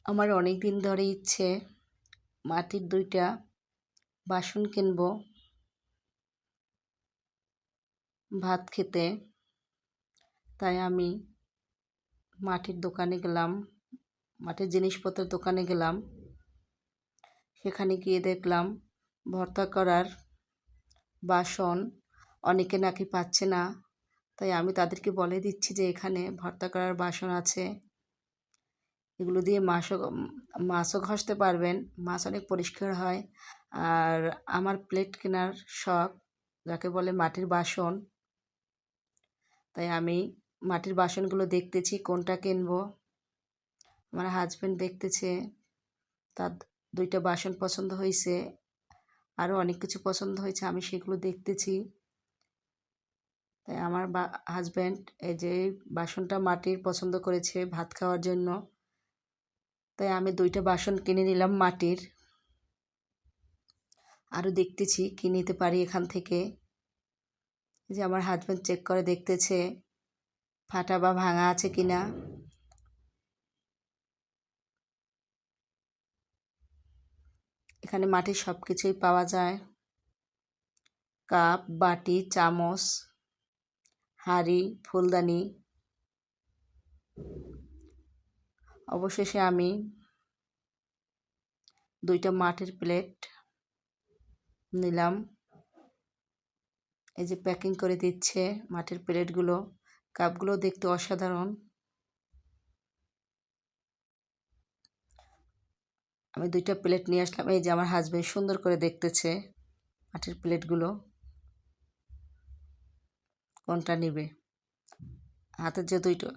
আমার অনেক দিন ধরে ইচ্ছে মাটির ২টা বাসন কিনবো ভাত খেতে। তাই আমি মাটির দোকানে গেলাম, মাটির জিনিসপত্রের দোকানে গেলাম। সেখানে গিয়ে দেখলাম ভর্তা করার বাসন অনেকে নাকি পাচ্ছে না। তাই আমি তাদেরকে বলে দিচ্ছি যে এখানে ভর্তা করার বাসন আছে। এগুলো দিয়ে মাছও ঘষতে পারবেন, মাছ অনেক পরিষ্কার হয়। আর আমার প্লেট কেনার শখ, যাকে বলে মাটির বাসন। তাই আমি মাটির বাসনগুলো দেখতেছি কোনটা কিনবো। আমার হাজব্যান্ড দেখতেছে, তার ২টা বাসন পছন্দ হয়েছে, আরও অনেক কিছু পছন্দ হয়েছে, আমি সেগুলো দেখতেছি। তাই আমার হাজব্যান্ড এই যে বাসনটা মাটির পছন্দ করেছে ভাত খাওয়ার জন্য। তাই আমি ২টা বাসন কিনে নিলাম মাটির। আরও দেখতেছি কি নিতে পারি এখান থেকে। এই যে আমার হাজব্যান্ড চেক করে দেখতেছে ফাটা বা ভাঙা আছে কিনা। এখানে মাটির সব কিছুই পাওয়া যায়, কাপ, বাটি, চামচ, হাঁড়ি, ফুলদানি। অবশেষে আমি ২টা মাটির প্লেট নিলাম। এই যে প্যাকিং করে দিচ্ছে মাটির প্লেটগুলো। কাপগুলো দেখতে অসাধারণ। আমি ২টা প্লেট নিয়ে আসলাম। এই যে আমার হাজব্যান্ড সুন্দর করে দেখতেছে মাটির প্লেটগুলো কোনটা নিবে। হাতের যে ২টো